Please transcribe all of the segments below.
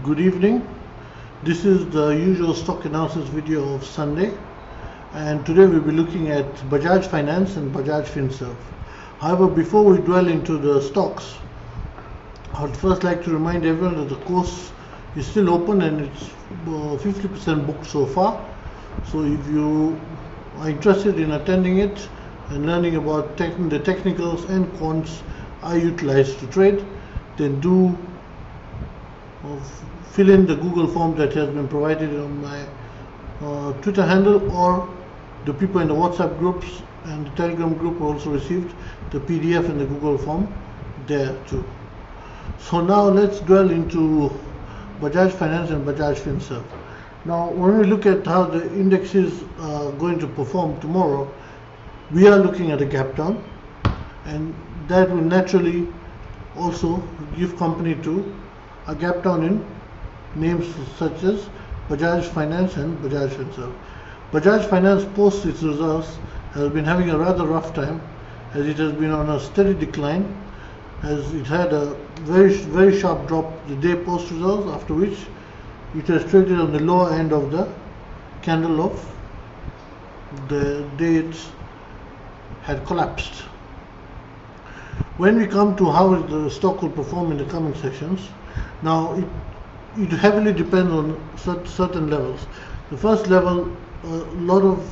Good evening. This is the usual stock analysis video of Sunday, and today we'll be looking at Bajaj Finance and Bajaj Finserv. However, before we dwell into the stocks, I would first like to remind everyone that the course is still open and it's 50% booked so far. So if you are interested in attending it and learning about the technicals and quants I utilize to trade, then do fill in the Google form that has been provided on my Twitter handle, or the people in the WhatsApp groups and the Telegram group also received the PDF and the Google form there too. So now let's dwell into Bajaj Finance and Bajaj Finserv. Now when we look at how the index is going to perform tomorrow, we are looking at a gap down, and that will naturally also give company to a gap down in names such as Bajaj Finance and Bajaj Finserv. Bajaj Finance post its results has been having a rather rough time, as it has been on a steady decline, as it had a very sharp drop the day post results, after which it has traded on the lower end of the candle of the day it had collapsed. When we come to how the stock will perform in the coming sessions, now it heavily depends on certain levels. The first level, a lot of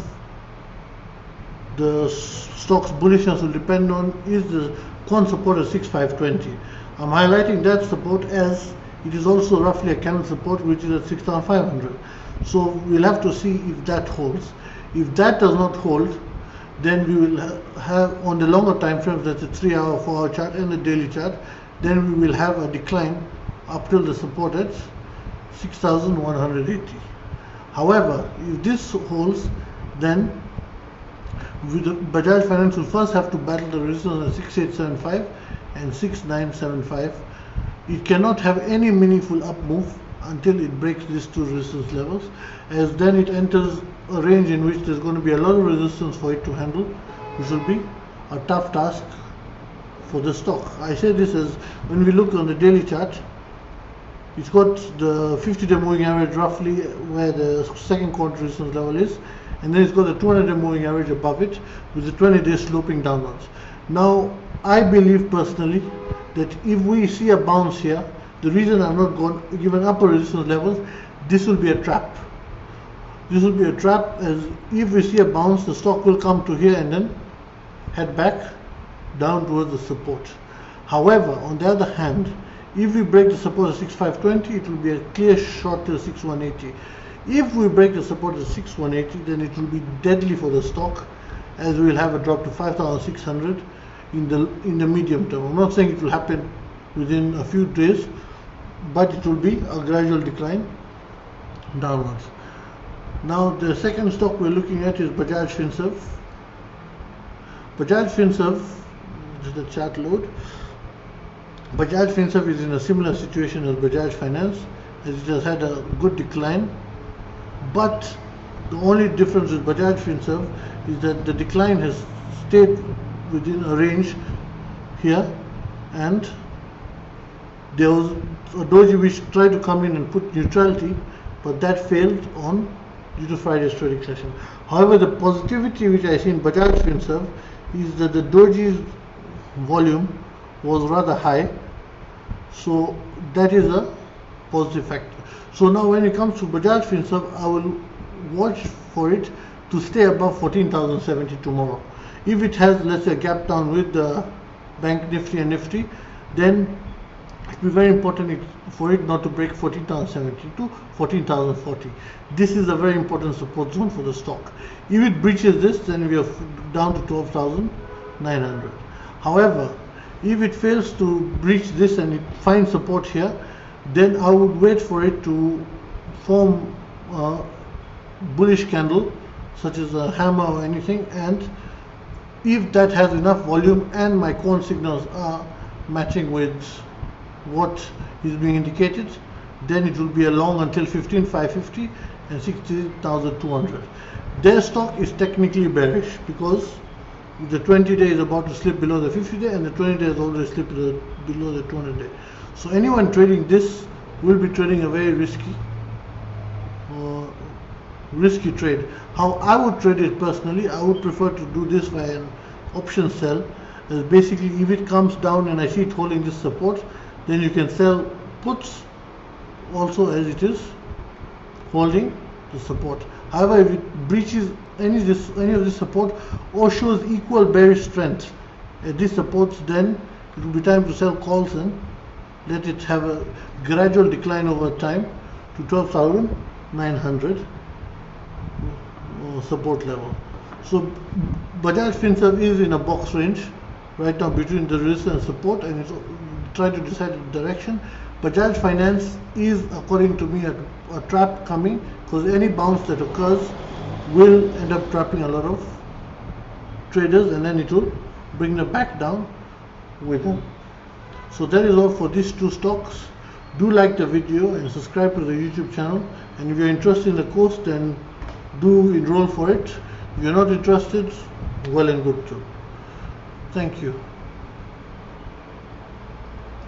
the stock's bullishness will depend on is the quant support at 6520. I'm highlighting that support as it is also roughly a candle support which is at 6500. So we'll have to see if that holds. If that does not hold, then we will have on the longer time frames, that's a 3-hour, 4-hour chart and a daily chart, then we will have a decline up till the support at 6180. However, if this holds, then Bajaj Finance will first have to battle the resistance at 6875 and 6975. It cannot have any meaningful up move until it breaks these two resistance levels, as then it enters a range in which there's going to be a lot of resistance for it to handle, which will be a tough task for the stock. I say this as when we look on the daily chart, it's got the 50-day moving average roughly where the second quarter resistance level is, and then it's got the 200-day moving average above it with the 20-day sloping downwards. Now, I believe personally that if we see a bounce here, the reason I'm not going given upper resistance levels, this will be a trap. This will be a trap, as if we see a bounce, the stock will come to here and then head back down towards the support. However, on the other hand, if we break the support at 6520, it will be a clear short till 6180. If we break the support at 6180, then it will be deadly for the stock, as we will have a drop to 5600 in the medium term. I'm not saying it will happen within a few days, but it will be a gradual decline downwards. Now the second stock we're looking at is Bajaj Finserv. Bajaj Finserv, just the chart load. Bajaj Finserv is in a similar situation as Bajaj Finance, as it has had a good decline, but the only difference with Bajaj Finserv is that the decline has stayed within a range here, and there was a doji which tried to come in and put neutrality, but that failed due to Friday's trading session. However, the positivity which I see in Bajaj Finserv is that the doji's volume was rather high, so that is a positive factor. So now when it comes to Bajaj Finserv, I will watch for it to stay above 14,070 tomorrow. If it has, let's say, a gap down with the Banknifty and Nifty, then it will be very important for it not to break 14,070 to 14,040. This is a very important support zone for the stock. If it breaches this, then we are down to 12,900. However, if it fails to breach this and it finds support here, then I would wait for it to form a bullish candle, such as a hammer or anything, and if that has enough volume and my quant signals are matching with what is being indicated, then it will be a long until 15,550 and 60,200. Their stock is technically bearish because the 20-day is about to slip below the 50-day and the 20-day has already slipped below the 200-day. So anyone trading this will be trading a very risky trade. How I would trade it personally, I would prefer to do this by an option sell. As basically, if it comes down and I see it holding this support, then you can sell puts also as it is holding the support. However, if it breaches any of this support or shows equal bearish strength at these supports, then it will be time to sell calls and let it have a gradual decline over time to 12,900 support level. So Bajaj Finserv is in a box range right now between the resistance and support, and it's trying to decide the direction. Bajaj Finance is, according to me, a trap coming, because any bounce that occurs will end up trapping a lot of traders, and then it will bring them back down with them. So that is all for these two stocks. Do like the video and subscribe to the YouTube channel, and if you're interested in the course, then do enroll for it. If you're not interested, well and good too. Thank you.